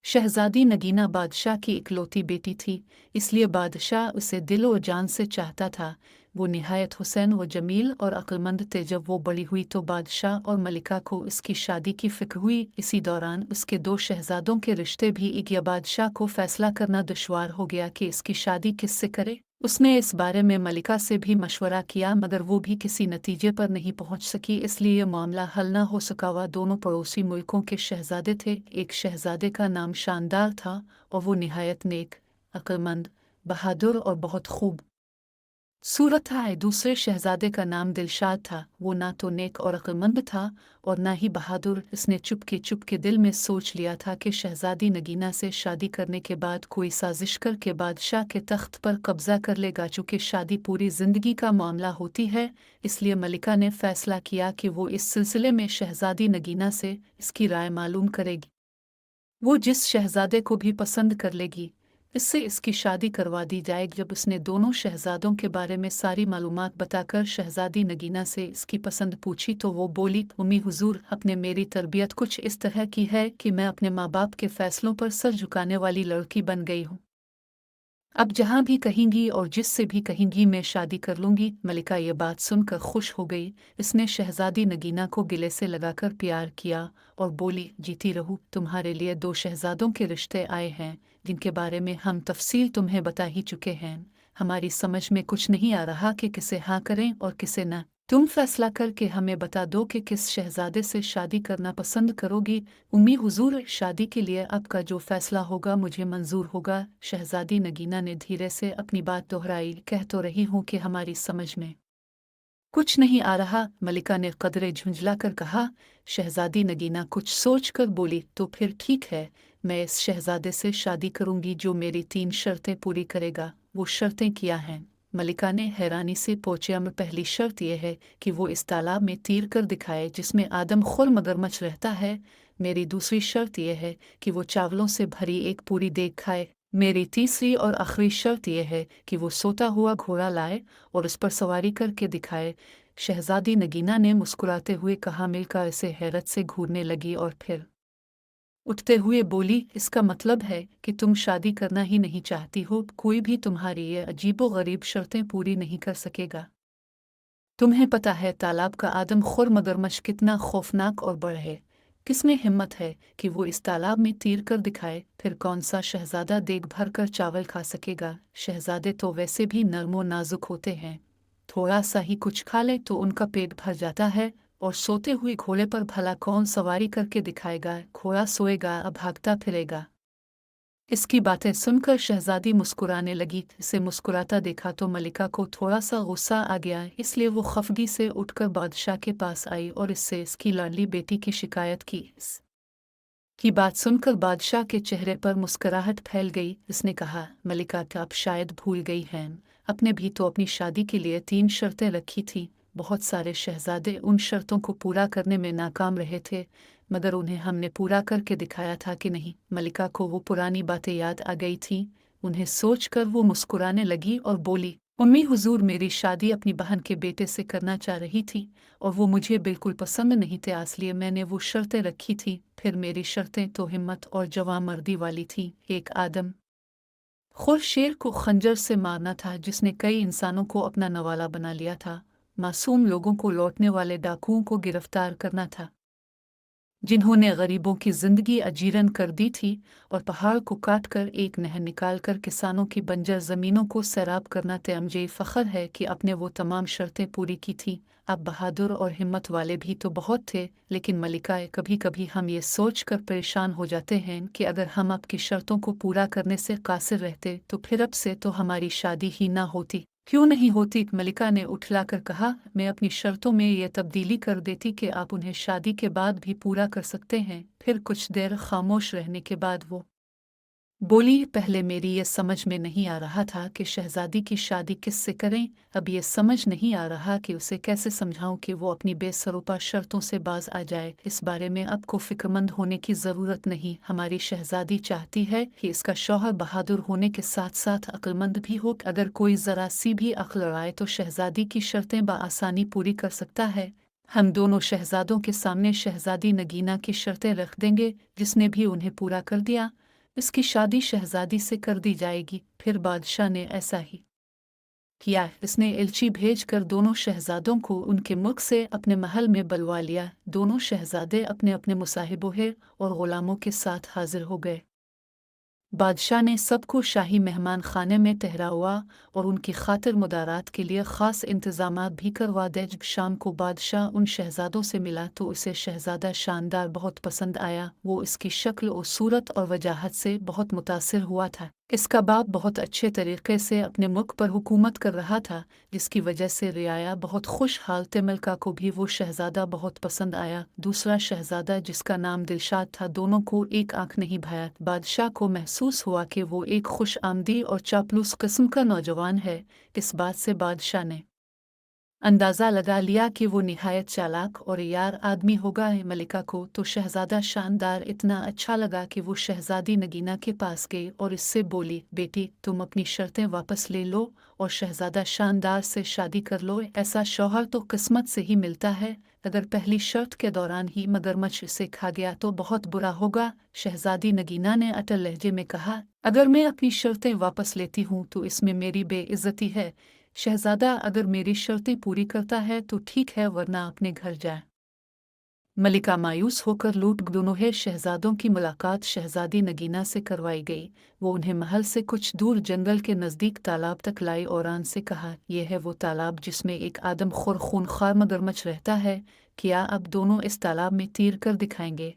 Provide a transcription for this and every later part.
शहज़ादी नगीना बादशाह की इकलौती बेटी थी, इसलिए बादशाह उसे दिल और जान से चाहता था। वो निहायत हुसैन व जमील और अक्लमंद थे। जब वो बड़ी हुई तो बादशाह और मलिका को इसकी शादी की फिक्र हुई। इसी दौरान उसके दो शहजादों के रिश्ते भी एक या बादशाह को फैसला करना दुश्वार हो गया कि इसकी शादी किससे करे। उसने इस बारे में मलिका से भी मशवरा किया, मगर वो भी किसी नतीजे पर नहीं पहुंच सकी। इसलिए यह मामला हल न हो सका। वह दोनों पड़ोसी मुल्कों के शहजादे थे। एक शहजादे का नाम शानदार था और वो निहायत नेक, अक्लमंद, बहादुर और बहुत खूब सूरत था। दूसरे शहजादे का नाम दिलशाद था। वो ना तो नेक और अक्लमंद था और ना ही बहादुर। इसने चुपके दिल में सोच लिया था कि शहजादी नगीना से शादी करने के बाद कोई साजिश करके बादशाह के तख्त पर कब्जा कर लेगा। चूँकि शादी पूरी जिंदगी का मामला होती है, इसलिए मलिका ने फैसला किया कि वो इस सिलसिले में शहजादी नगीना से इसकी राय मालूम करेगी। वो जिस शहजादे को भी पसंद कर लेगी, इससे इसकी शादी करवा दी जाएगी। जब उसने दोनों शहजादों के बारे में सारी मालूमात बताकर शहजादी नगीना से इसकी पसंद पूछी तो वो बोली, उम्मी हुजूर, अपने मेरी तरबियत कुछ इस तरह की है कि मैं अपने माँ बाप के फैसलों पर सर झुकाने वाली लड़की बन गई हूँ। अब जहाँ भी कहेंगी और जिससे भी कहेंगी मैं शादी कर लूँगी। मलिका ये बात सुनकर खुश हो गई। इसने शहजादी नगीना को गिले से लगाकर प्यार किया और बोली, जीती रहूँ, तुम्हारे लिए दो शहजादों के रिश्ते आए हैं जिनके बारे में हम तफसील तुम्हें बता ही चुके हैं। हमारी समझ में कुछ नहीं आ रहा कि किसे हाँ करें और किसे न। तुम फैसला करके हमें बता दो कि किस शहजादे से शादी करना पसंद करोगी। उम्मी हुजूर, शादी के लिए आपका जो फैसला होगा मुझे मंजूर होगा। शहजादी नगीना ने धीरे से अपनी बात दोहराई, कह तो रही हूँ कि हमारी समझ में कुछ नहीं आ रहा। मलिका ने कदरे झुंझला कर कहा। शहजादी नगीना कुछ सोच कर बोली, तो फिर ठीक है, मैं इस शहजादे से शादी करूंगी जो मेरी 3 शर्तें पूरी करेगा। वो शर्तें क्या हैं? मलिका ने हैरानी से पूछा। पहली शर्त यह है कि वो इस तालाब में तीर कर दिखाए जिसमें आदम खुर मगरमच्छ रहता है। मेरी दूसरी शर्त यह है कि वो चावलों से भरी एक पूरी देग खाए। मेरी तीसरी और आखिरी शर्त यह है कि वो सोता हुआ घोड़ा लाए और उस पर सवारी करके दिखाए। शहजादी नगीना ने मुस्कुराते हुए कहा। मिलका इसे हैरत से घूरने लगी और फिर उठते हुए बोली, इसका मतलब है कि तुम शादी करना ही नहीं चाहती हो। कोई भी तुम्हारी ये अजीबो-गरीब शर्तें पूरी नहीं कर सकेगा। तुम्हें पता है तालाब का आदम खुर मगरमच्छ कितना खौफनाक और बड़ा है। किसमें हिम्मत है कि वो इस तालाब में तीर कर दिखाए? फिर कौन सा शहजादा देख भर कर चावल खा सकेगा? शहजादे तो वैसे भी नर्मो नाजुक होते हैं, थोड़ा सा ही कुछ खा ले तो उनका पेट भर जाता है। और सोते हुए घोड़े पर भला कौन सवारी करके दिखाएगा? घोड़ा सोएगा, भागता फिरेगा। इसकी बातें सुनकर शहजादी मुस्कुराने लगी। इसे मुस्कुराता देखा तो मलिका को थोड़ा सा गुस्सा आ गया, इसलिए वो खफगी से उठकर बादशाह के पास आई और इससे इसकी लाडली बेटी की शिकायत की। की बात सुनकर बादशाह के चेहरे पर मुस्कुराहट फैल गई। इसने कहा, मलिका, क्या आप शायद भूल गई हैं? आपने भी तो अपनी शादी के लिए 3 शर्तें रखी थी। बहुत सारे शहजादे उन शर्तों को पूरा करने में नाकाम रहे थे, मगर उन्हें हमने पूरा करके दिखाया था कि नहीं। मलिका को वो पुरानी बातें याद आ गई थीं। उन्हें सोचकर वो मुस्कुराने लगी और बोली, उम्मी हुजूर, मेरी शादी अपनी बहन के बेटे से करना चाह रही थी और वो मुझे बिल्कुल पसंद नहीं थे, इसलिए मैंने वो शर्तें रखी थी। फिर मेरी शर्तें तो हिम्मत और जवामर्दी वाली थी। एक आदम खुर शेर को खंजर से मारना था जिसने कई इंसानों को अपना नवाला बना लिया था। मासूम लोगों को लौटने वाले डाकुओं को गिरफ्तार करना था जिन्होंने गरीबों की जिंदगी अजीरन कर दी थी, और पहाड़ को काट कर एक नहर निकालकर किसानों की बंजर जमीनों को सैराब करना थे। मुझे फख्र है कि आपने वो तमाम शर्तें पूरी की थी। अब बहादुर और हिम्मत वाले भी तो बहुत थे, लेकिन मलिका, कभी कभी हम ये सोच कर परेशान हो जाते हैं कि अगर हम आपकी शर्तों को पूरा करने से कासिर रहते तो फिर अब से तो हमारी शादी ही ना होती। क्यों नहीं होती? मलिका ने उठलाकर कहा, मैं अपनी शर्तों में ये तब्दीली कर देती कि आप उन्हें शादी के बाद भी पूरा कर सकते हैं। फिर कुछ देर खामोश रहने के बाद वो बोली, पहले मेरी ये समझ में नहीं आ रहा था कि शहजादी की शादी किससे करें। अब ये समझ नहीं आ रहा कि उसे कैसे समझाऊं कि वो अपनी बेसरोपा शर्तों से बाज आ जाए। इस बारे में आपको फिक्रमंद होने की ज़रूरत नहीं। हमारी शहजादी चाहती है कि इसका शौहर बहादुर होने के साथ साथ अक्लमंद भी हो। अगर कोई ज़रा सी भी अक्ल लड़ाए तो शहजादी की शर्तें बआसानी पूरी कर सकता है। हम दोनों शहजादों के सामने शहजादी नगीना की शर्तें रख देंगे। जिसने भी उन्हें पूरा कर दिया, इसकी शादी शहजादी से कर दी जाएगी। फिर बादशाह ने ऐसा ही किया। इसने एलची भेजकर दोनों शहजादों को उनके मुल्क से अपने महल में बुलवा लिया। दोनों शहजादे अपने अपने मुसाहिबों और गुलामों के साथ हाजिर हो गए। बादशाह ने सबको शाही मेहमान खाने में ठहराया और उनकी खातिर मुदारात के लिए ख़ास इंतज़ामात भी करवा दे। जब शाम को बादशाह उन शहजादों से मिला तो उसे शहजादा शानदार बहुत पसंद आया। वो इसकी शक्ल और सूरत और वजाहत से बहुत मुतासिर हुआ था। इसका बाप बहुत अच्छे तरीके से अपने मुल्क पर हुकूमत कर रहा था, जिसकी वजह से रियाया बहुत खुश हाल थे। मलका को भी वो शहजादा बहुत पसंद आया। दूसरा शहजादा जिसका नाम दिलशाद था, दोनों को एक आंख नहीं भाया। बादशाह को महसूस हुआ कि वो एक खुश आमदी और चापलूस किस्म का नौजवान है। इस बात से बादशाह ने अंदाज़ा लगा लिया कि वो निहायत चालाक और यार आदमी होगा। मलिका को तो शहजादा शानदार इतना अच्छा लगा कि वो शहजादी नगीना के पास गई और इससे बोली, बेटी तुम अपनी शर्तें वापस ले लो और शहजादा शानदार से शादी कर लो। ऐसा शौहर तो किस्मत से ही मिलता है। अगर पहली शर्त के दौरान ही मगरमच्छ इसे खा गया तो बहुत बुरा होगा। शहजादी नगीना ने अटल लहजे में कहा, अगर मैं अपनी शर्तें वापस लेती हूँ तो इसमें मेरी बेइज्जती है। शहजादा अगर मेरी शर्तें पूरी करता है तो ठीक है, वरना अपने घर जाए। मलिका मायूस होकर लौट। दोनों शहजादों की मुलाकात शहजादी नगीना से करवाई गई। वो उन्हें महल से कुछ दूर जंगल के नज़दीक तालाब तक लाई और आन से कहा, यह है वो तालाब जिसमें एक आदमखोर खूनखार मगरमच्छ रहता है। क्या अब दोनों इस तालाब में तीर कर दिखाएंगे?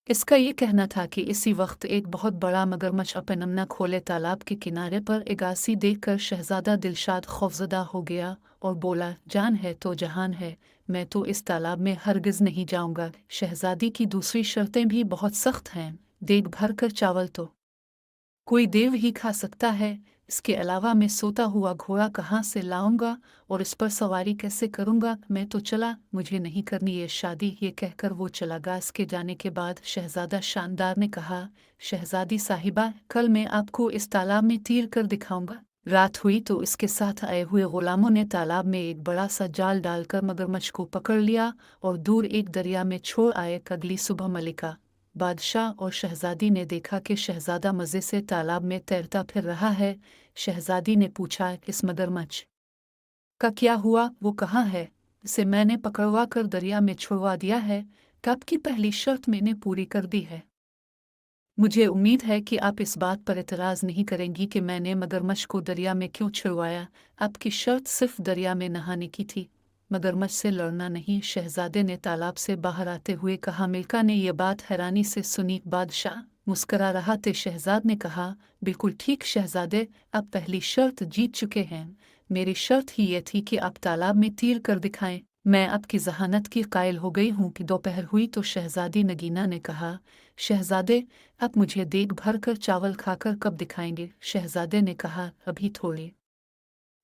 इसका ये कहना था कि इसी वक्त एक बहुत बड़ा मगरमच्छ अपना खोले तालाब के किनारे पर एगासी देखकर शहजादा दिलशाद खौफजदा हो गया और बोला, जान है तो जहान है, मैं तो इस तालाब में हरगिज नहीं जाऊंगा। शहजादी की दूसरी शर्तें भी बहुत सख्त हैं। देख भर कर चावल तो कोई देव ही खा सकता है। इसके अलावा मैं सोता हुआ घोड़ा कहाँ से लाऊंगा और इस पर सवारी कैसे करूंगा? मैं तो चला, मुझे नहीं करनी ये शादी। ये कहकर वो चला गया। इसके जाने के बाद शहजादा शानदार ने कहा, शहजादी साहिबा, कल मैं आपको इस तालाब में तीर कर दिखाऊंगा। रात हुई तो इसके साथ आए हुए गुलामों ने तालाब में एक बड़ा सा जाल डालकर मगरमच्छ को पकड़ लिया और दूर एक दरिया में छोड़ आए। अगली सुबह मलिका, बादशाह और शहजादी ने देखा कि शहजादा मज़े से तालाब में तैरता फिर रहा है। शहजादी ने पूछा, इस मगरमच्छ का क्या हुआ? वो कहाँ है? इसे मैंने पकड़वा कर दरिया में छुड़वा दिया है। कब की पहली शर्त मैंने पूरी कर दी है। मुझे उम्मीद है कि आप इस बात पर एतराज़ नहीं करेंगी कि मैंने मगरमच्छ को दरिया में क्यों छुड़वाया। आपकी शर्त सिर्फ दरिया में नहाने की थी, मगरमच्छ से लड़ना नहीं। शहजादे ने तालाब से बाहर आते हुए कहा। मिल्का ने यह बात हैरानी से सुनी। बादशाह मुस्करा रहा थे। शहजाद ने कहा, बिल्कुल ठीक शहजादे, आप पहली शर्त जीत चुके हैं। मेरी शर्त ही ये थी कि आप तालाब में तीर कर दिखाएं। मैं आपकी जहानत की कायल हो गई हूँ कि दोपहर हुई तो शहजादी नगीना ने कहा, शहजादे आप मुझे देख भर कर चावल खाकर कब दिखाएंगे? शहजादे ने कहा, अभी थोड़ी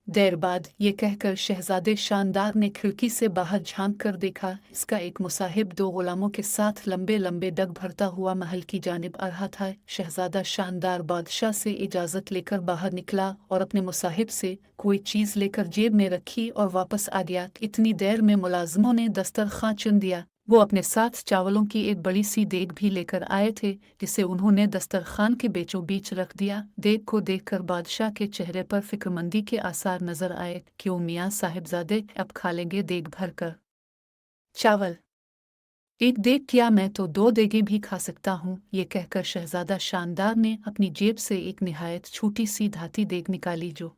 देर बाद। ये कहकर शहजादे शानदार ने खिड़की से बाहर झांक कर देखा। इसका एक मुसाहिब दो गुलामों के साथ लंबे लंबे डग भरता हुआ महल की जानिब आ रहा था। शहजादा शानदार बादशाह से इजाज़त लेकर बाहर निकला और अपने मुसाहिब से कोई चीज़ लेकर जेब में रखी और वापस आ गया। इतनी देर में मुलाजमों ने दस्तरखां चुन दिया। वो अपने साथ चावलों की एक बड़ी सी देग भी लेकर आए थे, जिसे उन्होंने दस्तरखान के बीचों बीच रख दिया। देग को देखकर बादशाह के चेहरे पर फिक्रमंदी के आसार नजर आए। क्यों मियाँ साहिबजादे, अब खा लेंगे देग भर कर चावल? एक देग क्या, मैं तो दो देगें भी खा सकता हूँ। ये कहकर शहजादा शानदार ने अपनी जेब से एक निहायत छोटी सी धाती देग निकाली, जो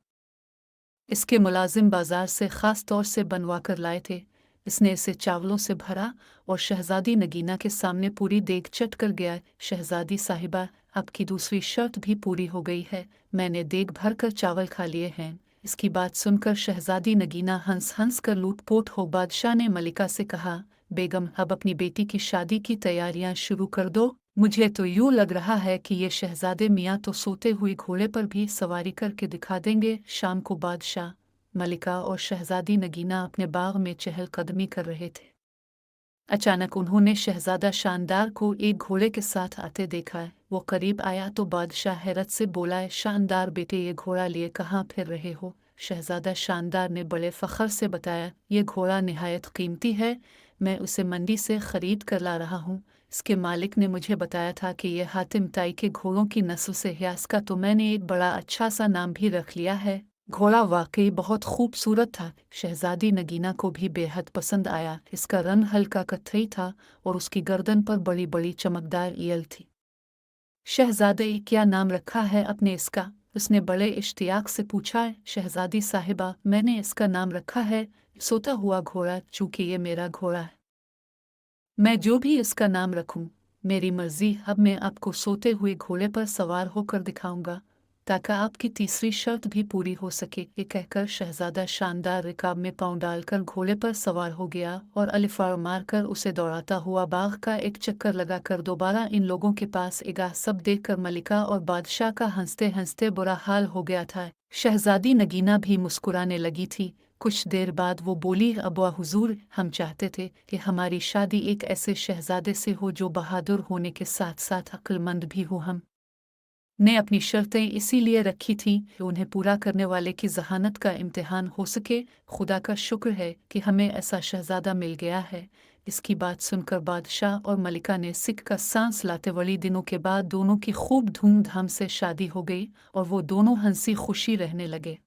इसके मुलाजिम बाजार से ख़ास तौर से बनवा कर लाए थे। इसने इसे चावलों से भरा और शहजादी नगीना के सामने पूरी देग चट कर गया। शहजादी साहिबा, आपकी दूसरी शर्त भी पूरी हो गई है। मैंने देग भर कर चावल खा लिए हैं। इसकी बात सुनकर शहजादी नगीना हंस हंस कर लूटपोट हो। बादशाह ने मलिका से कहा, बेगम अब अपनी बेटी की शादी की तैयारियां शुरू कर दो। मुझे तो यूँ लग रहा है कि ये शहजादे मियाँ तो सोते हुए घोड़े पर भी सवारी करके दिखा देंगे। शाम को बादशाह, मलिका और शहजादी नगीना अपने बाग में चहलकदमी कर रहे थे। अचानक उन्होंने शहजादा शानदार को एक घोड़े के साथ आते देखा। वो करीब आया तो बादशाह हैरत से बोला, शानदार बेटे, ये घोड़ा लिए कहाँ फिर रहे हो? शहजादा शानदार ने बड़े फ़ख्र से बताया, ये घोड़ा निहायत कीमती है, मैं उसे मंडी से ख़रीद कर ला रहा हूँ। इसके मालिक ने मुझे बताया था कि यह हातिम ताई के घोड़ों की नस्ल से है, इसका तो मैंने एक बड़ा अच्छा सा नाम भी रख लिया है। घोड़ा वाकई बहुत खूबसूरत था। शहजादी नगीना को भी बेहद पसंद आया। इसका रंग हल्का कत्थई था और उसकी गर्दन पर बड़ी बड़ी चमकदार ईल थी। शहजादे, क्या नाम रखा है अपने इसका? उसने बड़े इश्तियाक से पूछा। शहजादी साहिबा, मैंने इसका नाम रखा है सोता हुआ घोड़ा, चूंकि ये मेरा घोड़ा है। मैं जो भी इसका नाम रखूं, मेरी मर्जी। अब मैं आपको सोते हुए घोड़े पर सवार होकर दिखाऊंगा, ताकि आपकी तीसरी शर्त भी पूरी हो सके। ये कहकर शहजादा शानदार रिकाब में पांव डालकर घोड़े पर सवार हो गया और अलिफार मारकर उसे दौड़ाता हुआ बाग का एक चक्कर लगाकर दोबारा इन लोगों के पास एगा। सब देखकर मलिका और बादशाह का हंसते हंसते बुरा हाल हो गया था। शहजादी नगीना भी मुस्कुराने लगी थी। कुछ देर बाद वो बोली, अबा हुजूर, हम चाहते थे कि हमारी शादी एक ऐसे शहजादे से हो जो बहादुर होने के साथ साथ अक्लमंद भी हो। हम ने अपनी शर्तें इसीलिए रखी थीं कि उन्हें पूरा करने वाले की जहानत का इम्तिहान हो सके। खुदा का शुक्र है कि हमें ऐसा शहजादा मिल गया है। इसकी बात सुनकर बादशाह और मलिका ने सिक का सांस लाते। वली दिनों के बाद दोनों की खूब धूमधाम से शादी हो गई और वो दोनों हंसी खुशी रहने लगे।